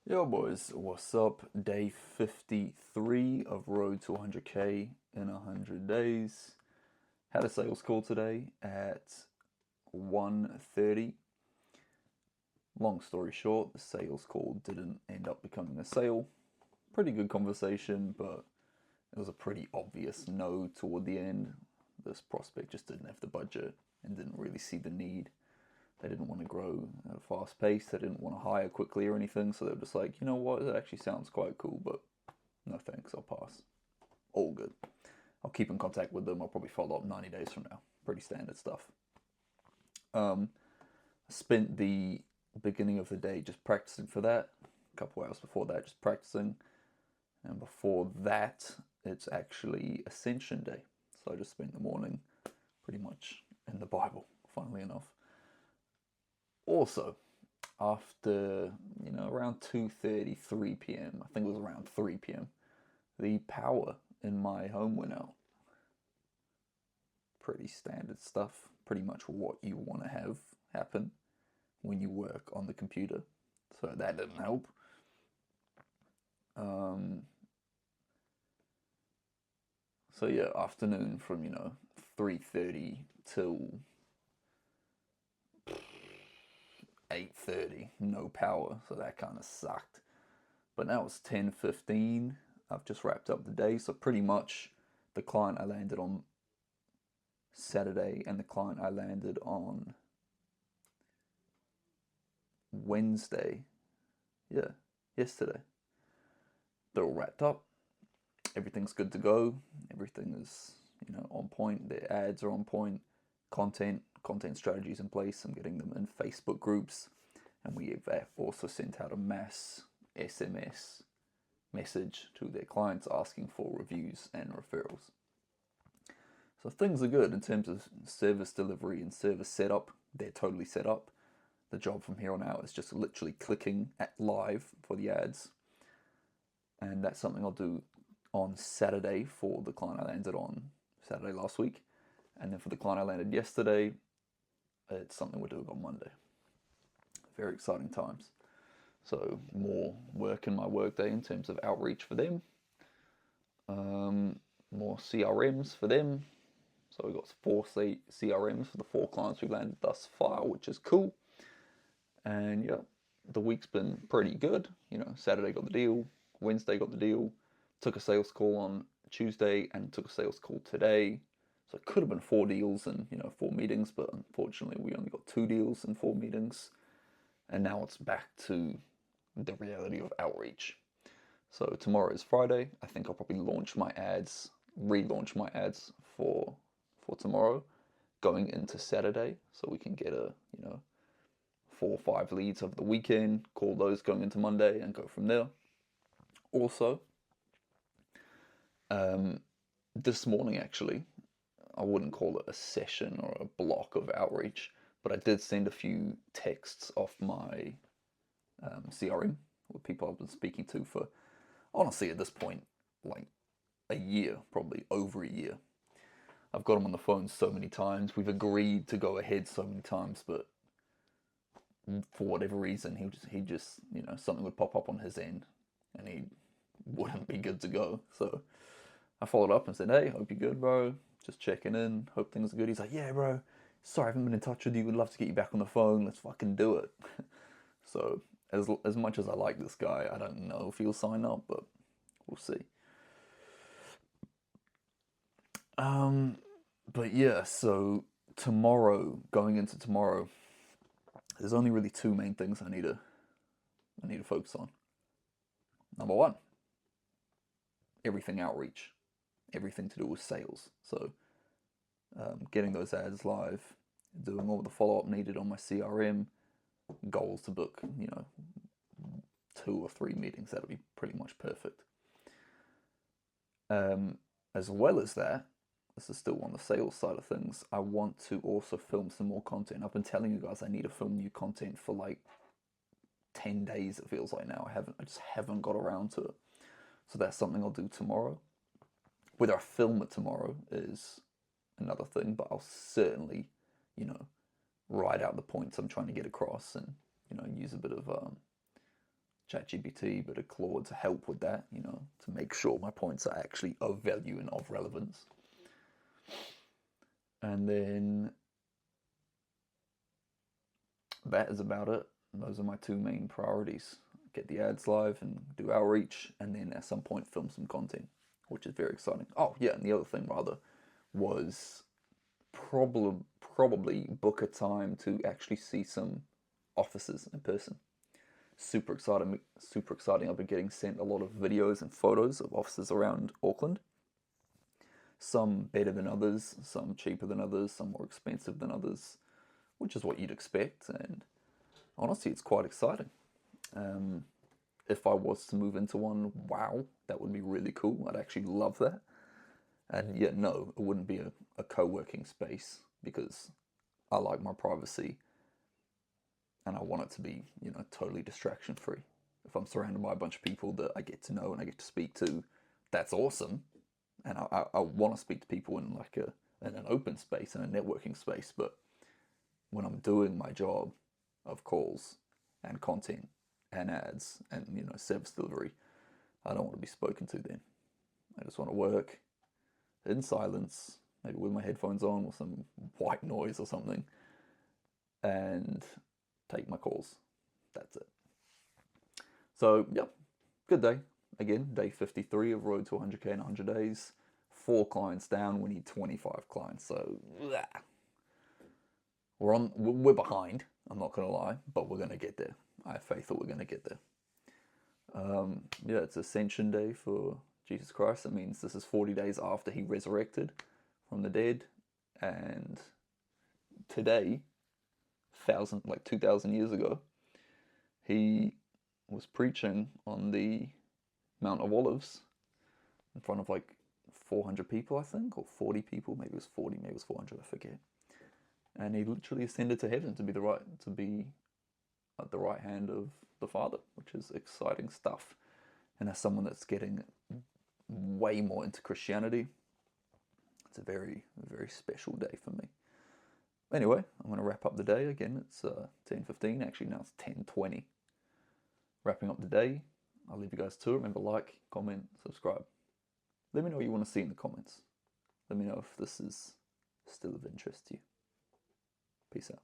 Yo boys, what's up? Day 53 of Road to 100k in 100 days. Had a sales call today at 1:30. Long story short, the sales call didn't end up becoming a sale. Pretty good conversation, but it was a pretty obvious no toward the end. This prospect just didn't have the budget and didn't really see the need. They didn't want to grow at a fast pace. They didn't want to hire quickly or anything. So they were just like, you know what, it actually sounds quite cool, but no thanks, I'll pass. All good. I'll keep in contact with them. I'll probably follow up 90 days from now. Pretty standard stuff. Spent the beginning of the day just practicing for that. A couple hours before that, just practicing. And before that, it's actually Ascension Day. So I just spent the morning pretty much in the Bible, funnily enough. Also, after, around 2:30, 3 p.m., I think it was around 3 p.m., the power in my home went out. Pretty standard stuff, pretty much what you want to have happen when you work on the computer. So that didn't help. So yeah, afternoon from, 3:30 till 8:30, no power, so that kind of sucked. But now it's 10:15. I've just wrapped up the day, so pretty much the client I landed on Saturday and the client I landed on Wednesday, yeah, yesterday, they're all wrapped up. Everything's good to go. Everything is, on point. Their ads are on point. Content strategies in place. I'm getting them in Facebook groups, and we have also sent out a mass SMS message to their clients asking for reviews and referrals. So things are good in terms of service delivery and service setup. They're totally set up. The job from here on out is just literally clicking at live for the ads, and that's something I'll do on Saturday for the client I landed on Saturday last week, and then for the client I landed yesterday, it's something we're doing on Monday. Very exciting times. So more work in my workday in terms of outreach for them, more CRMs for them. So we've got 4 CRMs for the 4 clients we've landed thus far, which is cool. And yeah, the week's been pretty good. Saturday got the deal, Wednesday got the deal, took a sales call on Tuesday and took a sales call today. So it could have been 4 deals and 4 meetings, but unfortunately we only got 2 deals and 4 meetings. And now it's back to the reality of outreach. So tomorrow is Friday. I think I'll probably relaunch my ads for tomorrow, going into Saturday, so we can get a 4 or 5 leads over the weekend, call those going into Monday, and go from there. Also, this morning actually, I wouldn't call it a session or a block of outreach, but I did send a few texts off my CRM with people I've been speaking to for, honestly, at this point, like a year, probably over a year. I've got him on the phone so many times. We've agreed to go ahead so many times, but for whatever reason, he just something would pop up on his end, and he wouldn't be good to go. So I followed up and said, "Hey, hope you're good, bro. Just checking in. Hope things are good." He's like, "Yeah, bro. Sorry, I haven't been in touch with you. Would love to get you back on the phone. Let's fucking do it." So as much as I like this guy, I don't know if he'll sign up, but we'll see. But yeah, so going into tomorrow, there's only really 2 main things I need to focus on. Number 1, everything outreach, everything to do with sales. So getting those ads live, doing all the follow up needed on my CRM, goals to book 2 or 3 meetings. That'll be pretty much perfect. As well as that, this is still on the sales side of things, I want to also film some more content. I've been telling you guys I need to film new content for like 10 days, it feels like now. I just haven't got around to it. So that's something I'll do tomorrow. Whether I film it tomorrow is another thing, but I'll certainly, write out the points I'm trying to get across and, use a bit of ChatGPT, but a Claude to help with that, you know, to make sure my points are actually of value and of relevance. And then that is about it. Those are my two main priorities. Get the ads live and do outreach, and then at some point film some content, which is very exciting. Oh yeah, and the other thing rather was probably book a time to actually see some offices in person. Super exciting, super exciting. I've been getting sent a lot of videos and photos of offices around Auckland. Some better than others, some cheaper than others, some more expensive than others, which is what you'd expect. And honestly, it's quite exciting. If I was to move into one, wow, that would be really cool. I'd actually love that. And yet, no, it wouldn't be a co-working space because I like my privacy and I want it to be, you know, totally distraction free. If I'm surrounded by a bunch of people that I get to know and I get to speak to, that's awesome. And I want to speak to people in like in an open space, in a networking space. But when I'm doing my job of calls and content and ads and, you know, service delivery, I don't want to be spoken to then. I just want to work in silence, maybe with my headphones on or some white noise or something, and take my calls. That's it. So, yeah, good day. Again, day 53 of Road to 100K in 100 days. 4 clients down, we need 25 clients. So, we're behind, I'm not going to lie, but we're going to get there. I have faith that we're going to get there. Yeah, it's Ascension Day for Jesus Christ. That means this is 40 days after he resurrected from the dead. And today, 2,000 years ago, he was preaching on the Mount of Olives in front of like 400 people, I think, or 40 people. Maybe it was 40, maybe it was 400, I forget. And he literally ascended to heaven to be at the right hand of the Father, which is exciting stuff. And as someone that's getting way more into Christianity, it's a very, very special day for me. Anyway, I'm going to wrap up the day. Again, it's 10:15. Actually, now it's 10:20. Wrapping up the day. I'll leave you guys to it. Remember, like, comment, subscribe. Let me know what you want to see in the comments. Let me know if this is still of interest to you. Peace out.